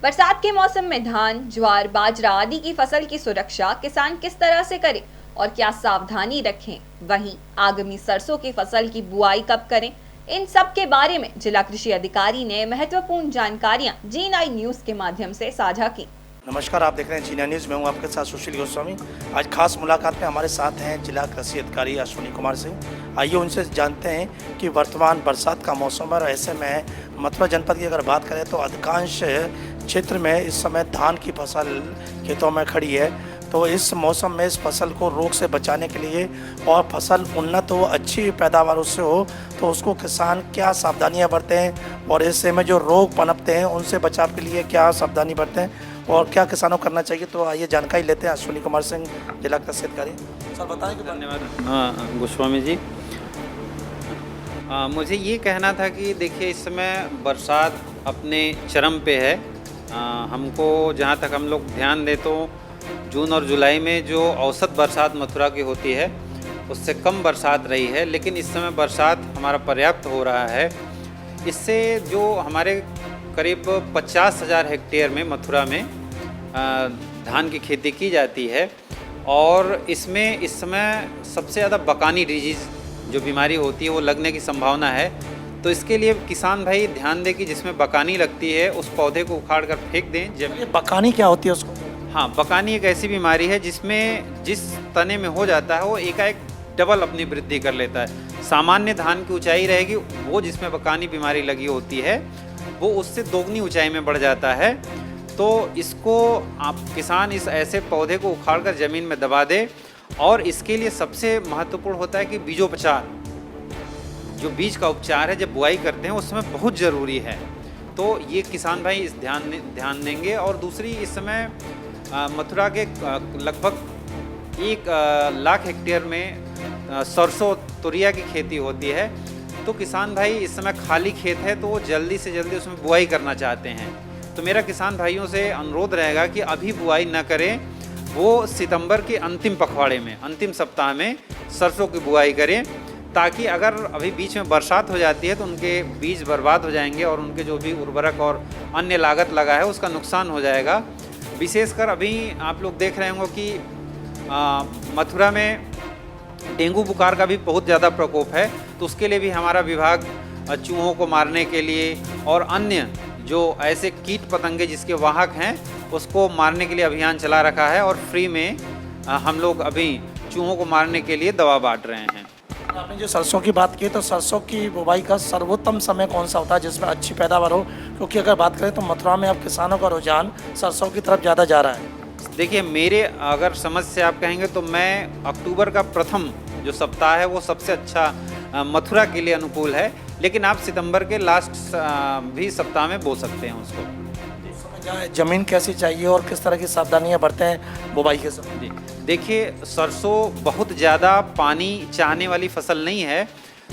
बरसात के मौसम में धान, ज्वार, बाजरा आदि की फसल की सुरक्षा किसान किस तरह से करे और क्या सावधानी रखें? वहीं आगामी सरसों की फसल की बुआई कब करें? इन सब के बारे में जिला कृषि अधिकारी ने महत्वपूर्ण जानकारियां जी9 न्यूज के माध्यम से साझा की। नमस्कार, आप देख रहे हैं जी9 न्यूज़। मैं हूं आपके साथ सुशील गोस्वामी। आज खास मुलाकात में हमारे साथ हैं जिला कृषि अधिकारी अश्विनी कुमार सिंह। आइए उनसे जानते हैं कि वर्तमान बरसात का मौसम है और ऐसे में मथुरा जनपद की अगर बात करें तो अधिकांश क्षेत्र में इस समय धान की फसल खेतों में खड़ी है। तो इस मौसम में इस फसल को रोग से बचाने के लिए और फसल उन्नत हो, अच्छी पैदावार उससे हो, तो उसको किसान क्या सावधानियां बरतें और इससे में जो रोग पनपते हैं उनसे बचाव के लिए क्या सावधानी बरतें और क्या किसानों को करना चाहिए। तो आइए जानकारी लेते हैं अश्विनी कुमार सिंह, जिला कृषि अधिकारी। सर बताएं कि धन्यवाद गोस्वामी जी। मुझे ये कहना था कि देखिए इस समय बरसात अपने चरम पे है। हमको जहाँ तक हम लोग ध्यान दें तो जून और जुलाई में जो औसत बरसात मथुरा की होती है उससे कम बरसात रही है, लेकिन इस समय बरसात हमारा पर्याप्त हो रहा है। इससे जो हमारे करीब 50,000 हेक्टेयर में मथुरा में धान की खेती की जाती है और इसमें इस समय सबसे ज़्यादा बकानी डिजीज़ जो बीमारी होती है वो लगने की संभावना है। तो इसके लिए किसान भाई ध्यान दें कि जिसमें बकानी लगती है उस पौधे को उखाड़ कर फेंक दें। ये बकानी क्या होती है उसको? हाँ, बकानी एक ऐसी बीमारी है जिसमें जिस तने में हो जाता है वो एकाएक डबल अपनी वृद्धि कर लेता है। सामान्य धान की ऊंचाई रहेगी, वो जिसमें बकानी बीमारी लगी होती है वो उससे दोगुनी ऊंचाई में बढ़ जाता है। तो इसको आप किसान इस ऐसे पौधे को उखाड़ कर ज़मीन में दबा दे। और इसके लिए सबसे महत्वपूर्ण होता है कि बीजोपचार, जो बीज का उपचार है जब बुआई करते हैं उस समय बहुत ज़रूरी है। तो ये किसान भाई इस ध्यान देंगे। और दूसरी, इस समय मथुरा के लगभग 1 लाख हेक्टेयर में सरसों तुरिया की खेती होती है। तो किसान भाई इस समय खाली खेत है तो वो जल्दी से जल्दी उसमें बुआई करना चाहते हैं। तो मेरा किसान भाइयों से अनुरोध रहेगा कि अभी बुआई न करें, वो सितंबर के अंतिम पखवाड़े में, अंतिम सप्ताह में सरसों की बुआई करें, ताकि अगर अभी बीच में बरसात हो जाती है तो उनके बीज बर्बाद हो जाएंगे और उनके जो भी उर्वरक और अन्य लागत लगा है उसका नुकसान हो जाएगा। विशेषकर अभी आप लोग देख रहे होंगे कि मथुरा में डेंगू बुखार का भी बहुत ज़्यादा प्रकोप है। तो उसके लिए भी हमारा विभाग चूहों को मारने के लिए और अन्य जो ऐसे कीट पतंगे जिसके वाहक हैं उसको मारने के लिए अभियान चला रखा है और फ्री में हम लोग अभी चूहों को मारने के लिए दवा बांट रहे हैं। आपने जो सरसों की बात की तो सरसों की बुवाई का सर्वोत्तम समय कौन सा होता है जिसमें अच्छी पैदावार हो? क्योंकि अगर बात करें तो मथुरा में अब किसानों का रुझान सरसों की तरफ ज़्यादा जा रहा है। देखिए, मेरे अगर समझ से आप कहेंगे तो मैं अक्टूबर का प्रथम जो सप्ताह है वो सबसे अच्छा मथुरा के लिए अनुकूल है, लेकिन आप सितंबर के लास्ट भी सप्ताह में बो सकते हैं उसको। ज़मीन कैसी चाहिए और किस तरह की सावधानियां बरतें हैं बुवाई के समय? जी, देखिए सरसों बहुत ज़्यादा पानी चाहने वाली फसल नहीं है।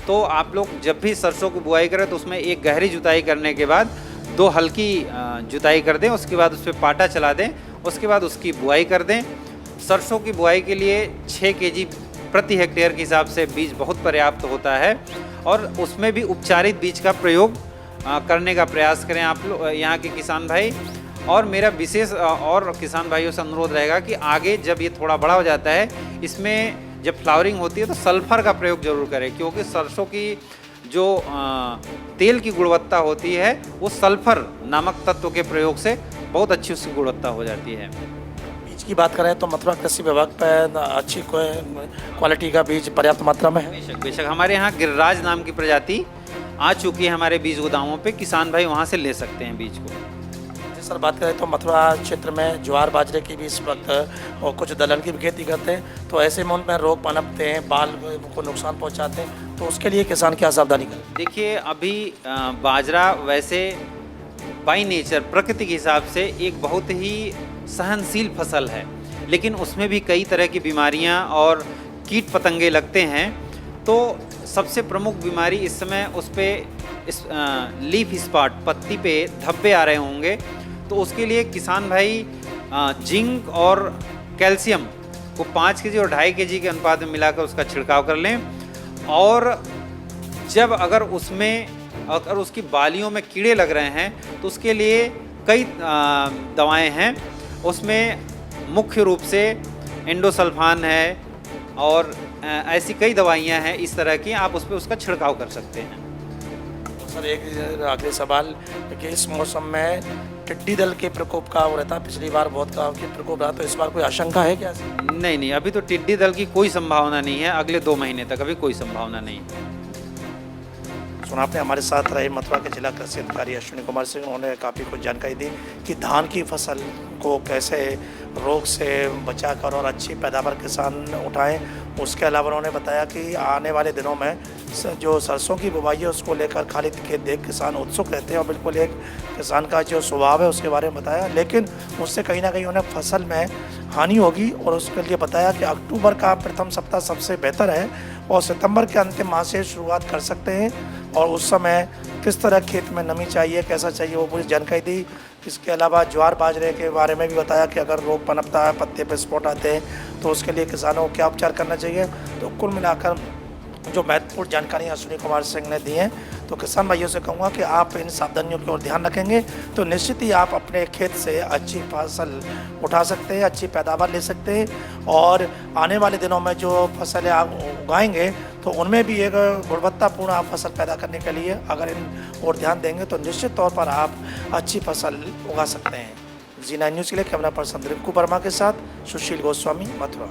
तो आप लोग जब भी सरसों की बुआई करें तो उसमें एक गहरी जुताई करने के बाद 2 हल्की जुताई कर दें, उसके बाद उस पर पाटा चला दें, उसके बाद उसकी बुआई कर दें। सरसों की बुआई के लिए 6 केजी प्रति हेक्टेयर के हिसाब से बीज बहुत पर्याप्त होता है और उसमें भी उपचारित बीज का प्रयोग करने का प्रयास करें आप लोग, यहाँ के किसान भाई। और मेरा विशेष और किसान भाइयों से अनुरोध रहेगा कि आगे जब ये थोड़ा बड़ा हो जाता है, इसमें जब फ्लावरिंग होती है तो सल्फर का प्रयोग जरूर करें, क्योंकि सरसों की जो तेल की गुणवत्ता होती है वो सल्फर नामक तत्व के प्रयोग से बहुत अच्छी उसकी गुणवत्ता हो जाती है। बीज की बात करें तो मथुरा कृषि विभाग पर अच्छी क्वालिटी का बीज पर्याप्त मात्रा में है। बेशक बेशक, हमारे यहाँ गिरिराज नाम की प्रजाति आ चुकी है हमारे बीज गोदामों पे, किसान भाई वहाँ से ले सकते हैं बीज को। सर बात करें तो मथुरा क्षेत्र में ज्वार बाजरे की भी इस वक्त और कुछ दलहन की भी खेती करते हैं, तो ऐसे में उनमें रोग पनपते हैं, बाल को नुकसान पहुंचाते हैं, तो उसके लिए किसान क्या सावधानी करें? देखिए, अभी बाजरा वैसे बाई नेचर प्रकृति के हिसाब से एक बहुत ही सहनशील फसल है, लेकिन उसमें भी कई तरह की बीमारियां और कीट पतंगे लगते हैं। तो सबसे प्रमुख बीमारी इस समय उस पर लीफ स्पॉट, पत्ती पे धब्बे आ रहे होंगे। तो उसके लिए किसान भाई जिंक और कैल्शियम को 5 केजी और 2.5 केजी के अनुपात में मिलाकर उसका छिड़काव कर लें। और जब अगर उसकी बालियों में कीड़े लग रहे हैं तो उसके लिए कई दवाएं हैं, उसमें मुख्य रूप से एंडोसल्फान है और ऐसी कई दवाइयां हैं इस तरह की, आप उस पर उसका छिड़काव कर सकते हैं। सर एक आखिरी सवाल कि इस मौसम में टिड्डी दल के प्रकोप का वो रहता, पिछली बार बहुत का प्रकोप रहा, तो इस बार कोई आशंका है क्या? नहीं, अभी तो टिड्डी दल की कोई संभावना नहीं है, अगले 2 महीने तक अभी कोई संभावना नहीं है। सुना आपने, हमारे साथ रहे मथुरा के जिला कृषि अधिकारी अश्विनी कुमार सिंह, उन्होंने काफ़ी कुछ जानकारी दी कि धान की फसल को कैसे रोग से बचाकर और अच्छी पैदावार किसान उठाएं। उसके अलावा उन्होंने बताया कि आने वाले दिनों में जो सरसों की बुवाई है उसको लेकर खाली खेत देख किसान उत्सुक रहते हैं और बिल्कुल एक किसान का जो स्वभाव है उसके बारे में बताया, लेकिन उससे कहीं ना कहीं उन्हें फसल में हानि होगी और उसके लिए बताया कि अक्टूबर का प्रथम सप्ताह सबसे बेहतर है और सितंबर के अंतिम माह से शुरुआत कर सकते हैं और उस समय किस तरह खेत में नमी चाहिए, कैसा चाहिए, वो पूरी जानकारी दी। इसके अलावा ज्वार बाजरे के बारे में भी बताया कि अगर रोग पनपता है, पत्ते पे स्पॉट आते हैं, तो उसके लिए किसानों को क्या उपचार करना चाहिए। तो कुल मिलाकर जो महत्वपूर्ण जानकारी अश्विनी कुमार सिंह ने दी हैं, तो किसान भाइयों से कहूँगा कि आप इन सावधानियों की ओर ध्यान रखेंगे तो निश्चित ही आप अपने खेत से अच्छी फसल उठा सकते हैं, अच्छी पैदावार ले सकते हैं और आने वाले दिनों में जो फसलें आप उगाएंगे तो उनमें भी एक गुणवत्तापूर्ण आप फसल पैदा करने के लिए अगर इन ओर ध्यान देंगे तो निश्चित तौर पर आप अच्छी फसल उगा सकते हैं। जी9 न्यूज़ के लिए कैमरा पर्सन रिंकू वर्मा के साथ सुशील गोस्वामी, मथुरा।